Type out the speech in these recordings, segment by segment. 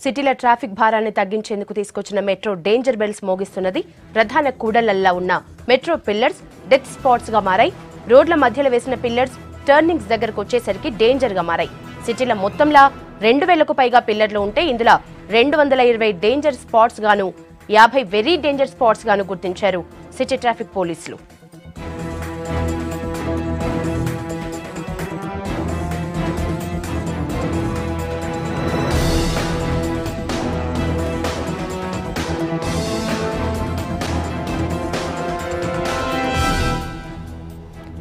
సిటీల ట్రాఫిక్ భారాన్ని తగ్గించేందుకు తీసుకొచ్చిన మెట్రో డేంజర్ బెల్స్ మోగిస్తున్నది. ప్రధాన కూడళ్లల్లో ఉన్న మెట్రో పిల్లర్స్ డెత్ స్పాట్స్ గా మారాయి. రోడ్ల మధ్యలో వేసిన పిల్లర్స్ టర్నింగ్స్ దగ్గరకు వచ్చేసరికి డేంజర్ గా మారాయి. సిటీల మొత్తంలా 2000కు పైగా పిల్లర్లు ఉంటే ఇందులో 220 డేంజర్ స్పాట్స్ గాను 50 వెరీ డేంజర్ స్పాట్స్ గాను గుర్తించారు సిటీ ట్రాఫిక్ పోలీసులు.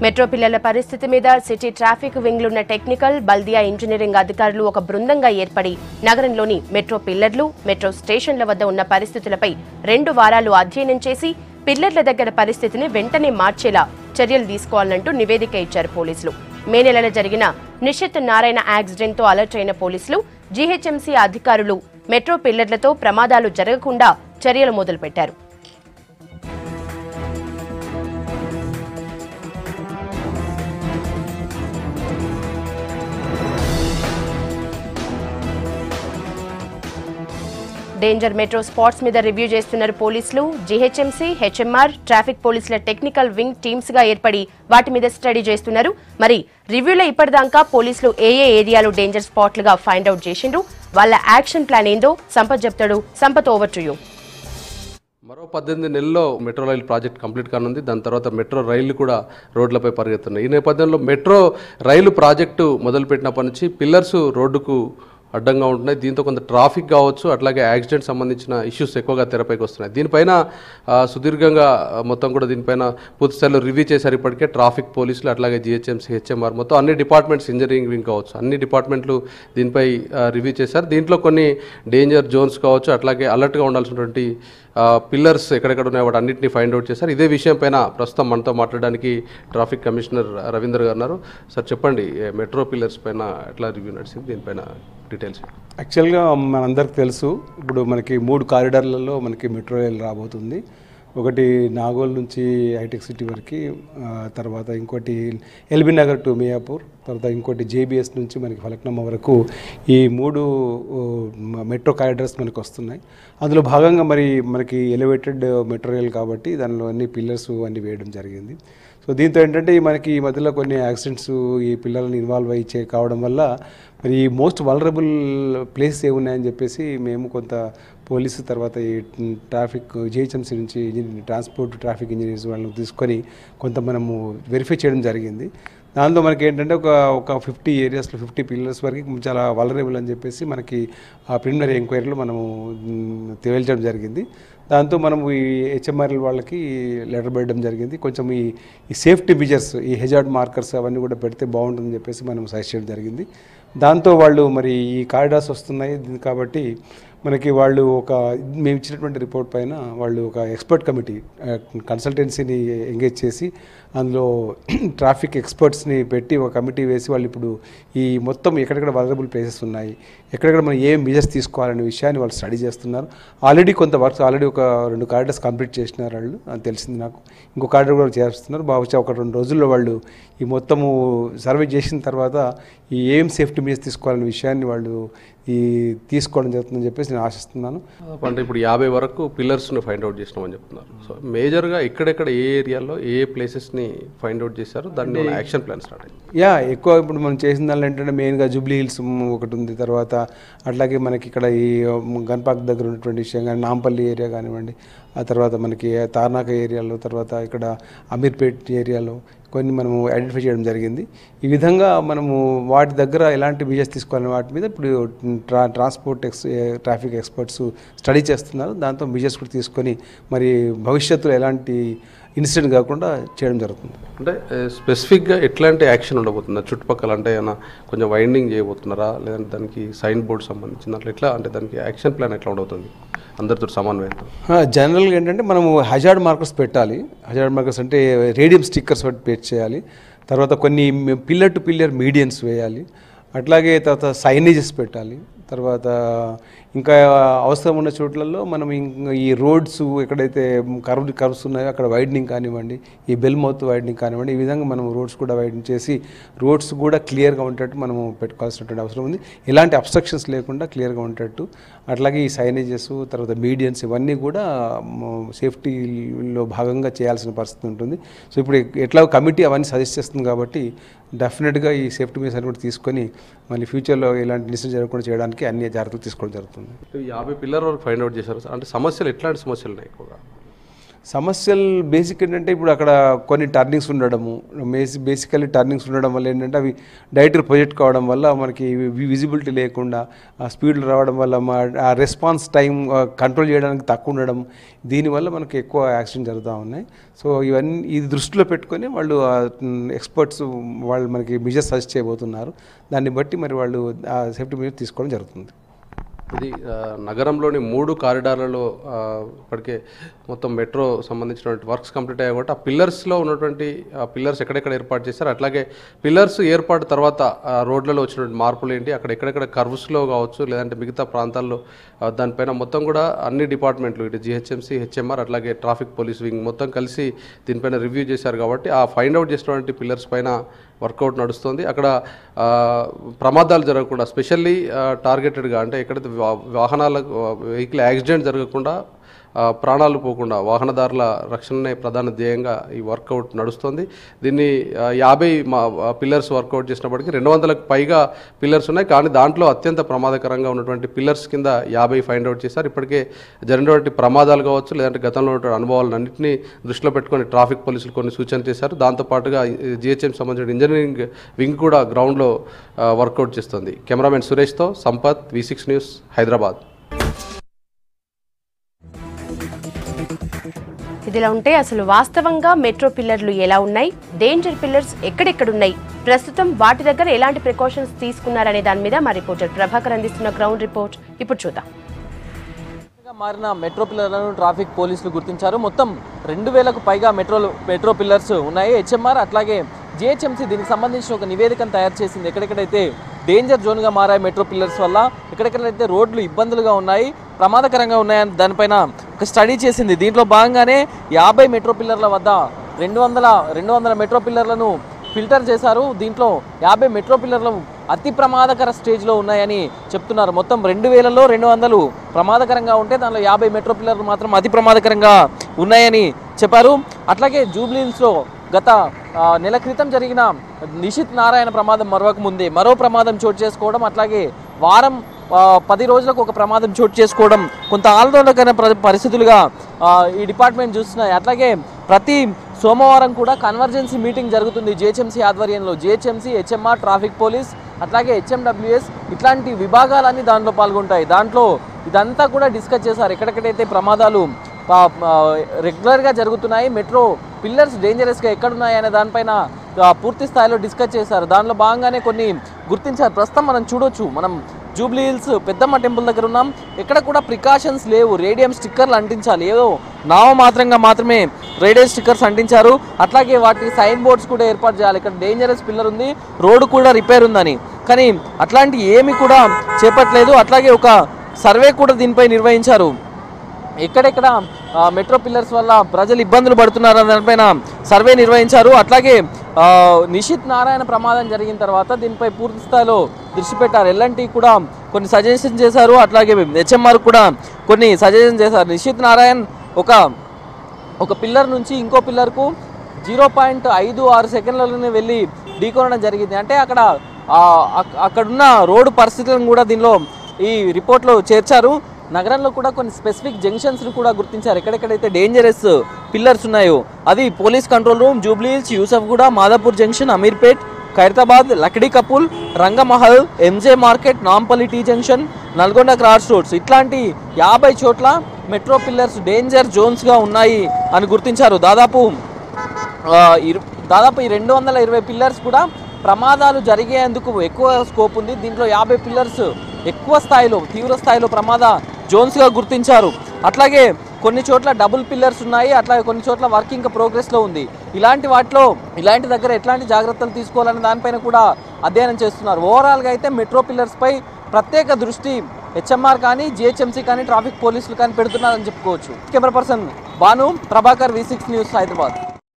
మెట్రో పిల్లల పరిస్థితి మీద సిటీ ట్రాఫిక్ వింగ్లున్న టెక్నికల్, బల్దియా ఇంజనీరింగ్ అధికారులు ఒక బృందంగా ఏర్పడి నగరంలోని మెట్రో పిల్లర్లు, మెట్రో స్టేషన్ల వద్ద ఉన్న పరిస్థితులపై 2 వారాలు అధ్యయనం చేసి పిల్లర్ల దగ్గర పరిస్థితిని వెంటనే మార్చేలా చర్యలు తీసుకోవాలంటూ నివేదిక ఇచ్చారు పోలీసులు. మే నెలలో జరిగిన నిషిత్ నారాయణ యాక్సిడెంట్ తో అలర్ట్ అయిన పోలీసులు, జీహెచ్ఎంసీ అధికారులు మెట్రో పిల్లర్లతో ప్రమాదాలు జరగకుండా చర్యలు మొదలుపెట్టారు. డేంజర్ మెట్రో స్పాట్స్ మీద రివ్యూ చేస్తున్నారు పోలీసులు. జీహెచ్ఎంసీ, హెచ్ఎంఆర్, ట్రాఫిక్ పోలీసుల టెక్నికల్ వింగ్ టీమ్స్ గా ఏర్పడి వాటి మీద స్టడీ చేస్తున్నారు. మరి రివ్యూలో ఇప్పటిదాకా పోలీసులు ఏ ఏరియాలు డేంజర్ స్పాట్లుగా ఫైండ్ అవుట్ చేసిండ్రు, వాళ్ళ యాక్షన్ ప్లాన్ ఏందో సంపత్ చెప్తాడు. Sampath, over to you. మరో 18 నెలల్లో మెట్రో రైలు ప్రాజెక్ట్ కంప్లీట్ కానుంది. దాని తర్వాత మెట్రో రైళ్లు కూడా రోడ్లపై పరిగెత్తున్నాయి. ఈ నేపథ్యంలో మెట్రో రైలు ప్రాజెక్టు మొదలుపెట్టినప్పటి నుంచి పిల్లర్స్ రోడ్డుకు అడ్డంగా ఉంటున్నాయి. దీంతో కొంత ట్రాఫిక్ కావచ్చు, అట్లాగే యాక్సిడెంట్ సంబంధించిన ఇష్యూస్ ఎక్కువగా తెరపైకి వస్తున్నాయి. దీనిపైన సుదీర్ఘంగా మొత్తం కూడా దీనిపైన పూర్తి స్థాయిలో రివ్యూ చేశారు. ఇప్పటికే ట్రాఫిక్ పోలీసులు, అట్లాగే జీహెచ్ఎంసీ, హెచ్ఎంఆర్ మొత్తం అన్ని డిపార్ట్మెంట్స్, ఇంజనీరింగ్ వింగ్ కావచ్చు, అన్ని డిపార్ట్మెంట్లు దీనిపై రివ్యూ చేశారు. దీంట్లో కొన్ని డేంజర్ జోన్స్ కావచ్చు, అట్లాగే అలర్ట్గా ఉండాల్సినటువంటి పిల్లర్స్ ఎక్కడెక్కడ ఉన్నాయో వాటి అన్నింటినీ ఫైండ్ అవుట్ చేశారు. ఇదే విషయం పైన ప్రస్తుతం మనతో మాట్లాడడానికి ట్రాఫిక్ కమిషనర్ రవీందర్ గారు ఉన్నారు. సార్ చెప్పండి, మెట్రో పిల్లర్స్ పైన ఎట్లా రివ్యూ నడిచింది, దీనిపైన డీటెయిల్స్. యాక్చువల్గా మనందరికి తెలుసు, ఇప్పుడు మనకి 3 కారిడార్లలో మనకి మెట్రో రైలు రాబోతుంది. ఒకటి నాగోల్ నుంచి హైటెక్ సిటీ వరకు, తర్వాత ఇంకోటి ఎల్బీ నగర్ టు మియాపూర్, తర్వాత ఇంకోటి జేబీఎస్ నుంచి మనకి ఫలక్నామా వరకు ఈ 3 మెట్రో కారిడార్స్ మనకు వస్తున్నాయి. అందులో భాగంగా మనకి ఎలివేటెడ్ మెట్రో రైల్ కాబట్టి దానిలో అన్ని పిల్లర్స్ అన్నీ వేయడం జరిగింది. సో దీంతో ఏంటంటే మనకి ఈ మధ్యలో కొన్ని యాక్సిడెంట్స్ ఈ పిల్లలను ఇన్వాల్వ్ అయ్యి కావడం వల్ల మరి ఈ మోస్ట్ వల్నరబుల్ ప్లేసెస్ ఏమున్నాయని చెప్పేసి మేము కొంత పోలీసు, తర్వాత ఈ ట్రాఫిక్ జీహెచ్ఎంసీ నుంచి ట్రాన్స్పోర్ట్ ట్రాఫిక్ ఇంజనీర్స్ వాళ్ళని తీసుకొని కొంత మనము వెరిఫై చేయడం జరిగింది. దాంతో మనకి ఏంటంటే ఒక 50 ఏరియాస్లో 50 పిల్లర్స్ వరకు చాలా వల్నరబుల్ అని చెప్పేసి మనకి ఆ ప్రిలిమినరీ ఎంక్వైరీలో మనము తేల్చడం జరిగింది. దాంతో మనము ఈ హెచ్ఎంఆర్ఎల్ వాళ్ళకి లెటర్ పెట్టడం జరిగింది. కొంచెం ఈ సేఫ్టీ మెజర్స్, ఈ హెజార్డ్ మార్కర్స్ అవన్నీ కూడా పెడితే బాగుంటుందని చెప్పేసి మనం సజెస్ట్ చేయడం జరిగింది. దాంతో వాళ్ళు మరి ఈ కారిడార్స్ వస్తున్నాయి కాబట్టి మనకి వాళ్ళు మేము ఇచ్చినటువంటి రిపోర్ట్ పైన వాళ్ళు ఒక ఎక్స్పర్ట్ కమిటీ కన్సల్టెన్సీని ఎంగేజ్ చేసి అందులో ట్రాఫిక్ ఎక్స్పర్ట్స్ని పెట్టి ఒక కమిటీ వేసి వాళ్ళు ఇప్పుడు ఈ మొత్తం ఎక్కడెక్కడ వలరబుల్ ప్లేసెస్ ఉన్నాయి, ఎక్కడెక్కడ మనం ఏం మెజర్స్ తీసుకోవాలనే విషయాన్ని వాళ్ళు స్టడీ చేస్తున్నారు. ఆల్రెడీ కొంత వర్క్స్ ఒక 2 కారిడార్స్ కంప్లీట్ చేసినారు వాళ్ళు, అని తెలిసింది నాకు. ఇంకో కారిడార్ కూడా చేస్తున్నారు. బహుశా 1-2 రోజుల్లో వాళ్ళు ఈ మొత్తము సర్వే చేసిన తర్వాత ఈ ఏం సేఫ్టీ మెజర్స్ తీసుకోవాలనే విషయాన్ని వాళ్ళు తీసుకోవడం జరుగుతుందని చెప్పేసి నేను ఆశిస్తున్నాను. అంటే ఇప్పుడు 50 వరకు పిల్లర్స్ని ఫైండ్ అవుట్ చేసినామని చెప్తున్నారు. సో మేజర్గా ఎక్కడెక్కడ ఏ ఏరియాలో ఏ ప్లేసెస్ని ఫైండ్ అవుట్ చేశారు, దాన్ని యాక్షన్ ప్లాన్ స్టార్ట్ అయింది. ఎక్కువ ఇప్పుడు మనం చేసిన దానిలో ఏంటంటే మెయిన్గా జూబ్లీ హిల్స్ ఒకటి ఉంది, తర్వాత అట్లాగే మనకి ఇక్కడ ఈ గన్పాక్ దగ్గర ఉన్నటువంటి విషయం కానీ, నాంపల్లి ఏరియా కానివ్వండి, ఆ తర్వాత మనకి తార్నాక ఏరియాలో, తర్వాత ఇక్కడ అమీర్పేట్ ఏరియాలో కొన్ని మనము ఐడెంటిఫై చేయడం జరిగింది. ఈ విధంగా మనము వాటి దగ్గర ఎలాంటి మెజర్స్ తీసుకోవాలని వాటి మీద ఇప్పుడు ట్రాఫిక్ ఎక్స్పర్ట్స్ స్టడీ చేస్తున్నారు. దాంతో మెజర్స్ కూడా తీసుకొని మరి భవిష్యత్తులో ఎలాంటి ఇన్సిడెంట్ కాకుండా చేయడం జరుగుతుంది. అంటే స్పెసిఫిక్గా ఎట్లాంటి యాక్షన్ ఉండబోతుందా చుట్టుపక్కల? అంటే ఏమైనా కొంచెం వైండింగ్ చేయబోతున్నారా, లేదంటే దానికి సైన్ బోర్డు సంబంధించిన ఎట్లా, అంటే దానికి యాక్షన్ ప్లాన్ ఎట్లా ఉండబోతుంది అందరితో సమన్వయంతో? జనరల్గా ఏంటంటే మనము హజార్డ్ మార్కర్స్ పెట్టాలి. హజార్డ్ మార్కర్స్ అంటే రేడియం స్టిక్కర్స్ పెట్టి చేయాలి. తర్వాత కొన్ని పిల్లర్ టు పిల్లర్ మీడియన్స్ వేయాలి. అట్లాగే తర్వాత సైనేజెస్ పెట్టాలి. తర్వాత ఇంకా అవసరం ఉన్న చోట్లలో మనం ఈ రోడ్స్ ఎక్కడైతే కర్వ్స్ ఉన్నాయో అక్కడ వైడనింగ్ కానివ్వండి, ఈ బెల్ మౌత్ వైడనింగ్ కానివ్వండి, ఈ విధంగా మనం రోడ్స్ కూడా వైడనింగ్ చేసి రోడ్స్ కూడా క్లియర్గా ఉండేటట్టు మనము పెట్టుకోవాల్సినటువంటి అవసరం ఉంది. ఎలాంటి అబ్స్ట్రక్షన్స్ లేకుండా క్లియర్గా ఉండేటట్టు. అట్లాగే ఈ సైనేజెస్, తర్వాత మీడియన్స్ ఇవన్నీ కూడా సేఫ్టీలో భాగంగా చేయాల్సిన పరిస్థితి ఉంటుంది. సో ఇప్పుడు ఎట్లా కమిటీ అవన్నీ సజెస్ట్ చేస్తుంది కాబట్టి డెఫినెట్గా ఈ సేఫ్టీ మెజర్స్ కూడా తీసుకొని మళ్ళీ ఫ్యూచర్లో ఇలాంటి ఇన్సిడెంట్ జరగకుండా చేయడానికి అన్ని జాగ్రత్తలు తీసుకోవడం జరుగుతుంది. 50 పిల్లర్ వరకు ఫైండ్ అవుట్ చేశారు. అంటే సమస్యలు ఎట్లాంటి సమస్యలు ఉన్నాయి ఎక్కువగా? సమస్యలు బేసిక్ ఏంటంటే ఇప్పుడు అక్కడ కొన్ని టర్నింగ్స్ ఉండడము, బేసికల్లీ టర్నింగ్స్ ఉండడం వల్ల ఏంటంటే అవి డైరెక్ట్గా ప్రొజెక్ట్ కావడం వల్ల మనకి విజిబిలిటీ లేకుండా ఆ స్పీడ్లు రావడం వల్ల ఆ రెస్పాన్స్ టైం కంట్రోల్ చేయడానికి తక్కువ ఉండడం, దీనివల్ల మనకి ఎక్కువ యాక్సిడెంట్ జరుగుతూ ఉన్నాయి. సో ఇవన్నీ ఇది దృష్టిలో పెట్టుకొని వాళ్ళు ఎక్స్పర్ట్స్ వాళ్ళు మనకి మెజర్స్ సజెస్ట్ చేయబోతున్నారు. దాన్ని బట్టి మరి వాళ్ళు ఆ సేఫ్టీ మెజర్స్ తీసుకోవడం జరుగుతుంది. ఇది నగరంలోని 3 కారిడార్లలో ఇప్పటికే మొత్తం మెట్రో సంబంధించినటువంటి వర్క్స్ కంప్లీట్ అయ్యాయి కాబట్టి ఆ పిల్లర్స్లో ఉన్నటువంటి పిల్లర్స్ ఎక్కడెక్కడ ఏర్పాటు చేశారు, అట్లాగే పిల్లర్స్ ఏర్పాటు తర్వాత రోడ్లలో వచ్చినటువంటి మార్పులు ఏంటి, అక్కడ ఎక్కడెక్కడ కర్వ్స్లో కావచ్చు లేదంటే మిగతా ప్రాంతాల్లో దానిపైన మొత్తం కూడా అన్ని డిపార్ట్మెంట్లు ఇటు జిహెచ్ఎంసీ, హెచ్ఎంఆర్ అట్లాగే ట్రాఫిక్ పోలీస్ వింగ్ మొత్తం కలిసి దీనిపైన రివ్యూ చేశారు కాబట్టి ఆ ఫైండ్ అవుట్ చేసినటువంటి పిల్లర్స్ పైన వర్కౌట్ నడుస్తుంది. అక్కడ ప్రమాదాలు జరగకుండా స్పెషల్లీ టార్గెటెడ్గా అంటే ఎక్కడైతే వాహనాలకు వెహికల్ యాక్సిడెంట్ జరగకుండా ప్రాణాలు పోకుండా వాహనదారుల రక్షణనే ప్రధాన ధ్యేయంగా ఈ వర్కౌట్ నడుస్తుంది. దీన్ని 50 పిల్లర్స్ వర్కౌట్ చేసినప్పటికీ 200లకు పైగా పిల్లర్స్ ఉన్నాయి. కానీ దాంట్లో అత్యంత ప్రమాదకరంగా ఉన్నటువంటి పిల్లర్స్ కింద 50 ఫైండ్ అవుట్ చేశారు. ఇప్పటికే జరిగినటువంటి ప్రమాదాలు కావచ్చు లేదంటే గతంలో ఉన్నటువంటి అనుభవాలన్నింటినీ దృష్టిలో పెట్టుకొని ట్రాఫిక్ పోలీసులు కొన్ని సూచనలు చేశారు. దాంతోపాటుగా జిహెచ్ఎం సంబంధించిన ఇంజనీరింగ్ వింగ్ కూడా గ్రౌండ్లో వర్కౌట్ చేస్తుంది. కెమెరామెన్ సురేష్తో సంపత్, V6 న్యూస్, హైదరాబాద్. ఇదిలా ఉంటే అసలు వాస్తవంగా మెట్రో పిల్లర్లు ఎలా ఉన్నాయి, డేంజర్ పిల్లర్స్ ఎక్కడెక్కడున్నాయి, ప్రస్తుతం వాటి దగ్గర ఎలాంటి ప్రికాషన్స్ తీసుకున్నారనే దాని మీద మా రిపోర్టర్ ప్రభాకర్ అందిస్తున్న గ్రౌండ్ రిపోర్ట్ ఇప్పుడు చూద్దాం. మారిన మెట్రో పిల్లర్లను ట్రాఫిక్ పోలీసులు గుర్తించారు. మొత్తం 2000కు పైగా మెట్రో పిల్లర్స్ ఉన్నాయి. హెచ్ఎంఆర్ అట్లాగే జిహెచ్ఎంసీ దీనికి సంబంధించిన ఒక నివేదికను తయారు చేసింది. ఎక్కడెక్కడైతే డేంజర్ జోన్గా మారాయి మెట్రో పిల్లర్స్ వల్ల, ఎక్కడెక్కడైతే రోడ్లు ఇబ్బందులుగా ఉన్నాయి, ప్రమాదకరంగా ఉన్నాయని దానిపైన ఒక స్టడీ చేసింది. దీంట్లో భాగంగానే 50 మెట్రో పిల్లర్ల వద్ద 200 మెట్రో పిల్లర్లను ఫిల్టర్ చేశారు. దీంట్లో 50 మెట్రో పిల్లర్లు అతి ప్రమాదకర స్టేజ్లో ఉన్నాయని చెప్తున్నారు. మొత్తం 2000లో 200 ప్రమాదకరంగా ఉంటే దానిలో 50 మెట్రో పిల్లర్లు మాత్రం అతి ప్రమాదకరంగా ఉన్నాయని చెప్పారు. అట్లాగే జూబ్లీహిల్స్లో గత నెల క్రితం జరిగిన నిషిత్ నారాయణ ప్రమాదం మరొక ముందే మరో ప్రమాదం చోటు చేసుకోవడం, అట్లాగే వారం 10 రోజులకు ఒక ప్రమాదం చోటు చేసుకోవడం కొంత ఆందోళనకర పరిస్థితులుగా ఈ డిపార్ట్మెంట్ చూస్తున్నాయి. అట్లాగే ప్రతి సోమవారం కూడా కన్వర్జెన్సీ మీటింగ్ జరుగుతుంది జిహెచ్ఎంసీ ఆధ్వర్యంలో. జిహెచ్ఎంసీ, హెచ్ఎంఆర్, ట్రాఫిక్ పోలీస్ అట్లాగే హెచ్ఎండబ్ల్యూఎస్ ఇట్లాంటి విభాగాలన్నీ దాంట్లో పాల్గొంటాయి. దాంట్లో ఇదంతా కూడా డిస్కస్ చేశారు. ఎక్కడెక్కడైతే ప్రమాదాలు రెగ్యులర్గా జరుగుతున్నాయి, మెట్రో పిల్లర్స్ డేంజరస్గా ఎక్కడున్నాయి అనే దానిపైన పూర్తి స్థాయిలో డిస్కస్ చేశారు. దానిలో భాగంగానే కొన్ని గుర్తించారు. ప్రస్తుతం మనం చూడొచ్చు, మనం జూబ్లీహిల్స్ పెద్దమ్మ టెంపుల్ దగ్గర ఉన్నాం. ఎక్కడ కూడా ప్రికాషన్స్ లేవు. రేడియం స్టిక్కర్లు అంటించాలి, ఏదో నామమాత్రంగా మాత్రమే రేడియం స్టిక్కర్స్ అంటించారు. అట్లాగే వాటి సైన్ బోర్డ్స్ కూడా ఏర్పాటు చేయాలి. ఇక్కడ డేంజరస్ పిల్లర్ ఉంది, రోడ్డు కూడా రిపేర్ ఉందని, కానీ అట్లాంటి ఏమి కూడా చేపట్టలేదు. అట్లాగే ఒక సర్వే కూడా దీనిపై నిర్వహించారు. ఎక్కడెక్కడ మెట్రో పిల్లర్స్ వల్ల ప్రజలు ఇబ్బందులు పడుతున్నారన్న దానిపైన సర్వే నిర్వహించారు. అట్లాగే నిషిత్ నారాయణ ప్రమాదం జరిగిన తర్వాత దీనిపై పూర్తి స్థాయిలో దృష్టి పెట్టారు. ఎల్ఎన్టీ కూడా కొన్ని సజెషన్ చేశారు. అట్లాగే హెచ్ఎంఆర్ కూడా కొన్ని సజెషన్ చేశారు. నిషిత్ నారాయణ్ ఒక పిల్లర్ నుంచి ఇంకో పిల్లర్కు 0.56 సెకండ్లలోనే వెళ్ళి ఢీకొనడం జరిగింది. అంటే అక్కడున్న రోడ్డు పరిస్థితులను కూడా దీనిలో ఈ రిపోర్ట్లో చేర్చారు. నగరంలో కూడా కొన్ని స్పెసిఫిక్ జంక్షన్స్ను కూడా గుర్తించారు. ఎక్కడెక్కడైతే డేంజరస్ పిల్లర్స్ ఉన్నాయో అది police control room, Jubilee Hills, Yousufguda, Madhapur junction, Ameerpet, Khairatabad, Lakdi కపూల్, Rangmahal, MJ market, Nampally tea junction, Nalgonda cross roads ఇట్లాంటి 50 చోట్ల మెట్రో పిల్లర్స్ డేంజర్ జోన్స్గా ఉన్నాయి అని గుర్తించారు. దాదాపు ఈ 220 పిల్లర్స్ కూడా ప్రమాదాలు జరిగేందుకు ఎక్కువ స్కోప్ ఉంది. దీంట్లో 50 పిల్లర్స్ ఎక్కువ స్థాయిలో తీవ్ర స్థాయిలో ప్రమాద జోన్స్గా గుర్తించారు. అట్లాగే కొన్ని చోట్ల డబుల్ పిల్లర్స్ ఉన్నాయి. అట్లాగే కొన్ని చోట్ల వర్క్ ఇంకా ప్రోగ్రెస్లో ఉంది. ఇలాంటి దగ్గర ఎట్లాంటి జాగ్రత్తలు తీసుకోవాలనే దానిపైన కూడా అధ్యయనం చేస్తున్నారు. ఓవరాల్గా అయితే మెట్రో పిల్లర్స్పై ప్రత్యేక దృష్టి హెచ్ఎంఆర్ కానీ జిహెచ్ఎంసీ కానీ ట్రాఫిక్ పోలీసులు కానీ పెడుతున్నారని చెప్పుకోవచ్చు. Camera person Bhanu, Prabhakar, V6 news, Hyderabad.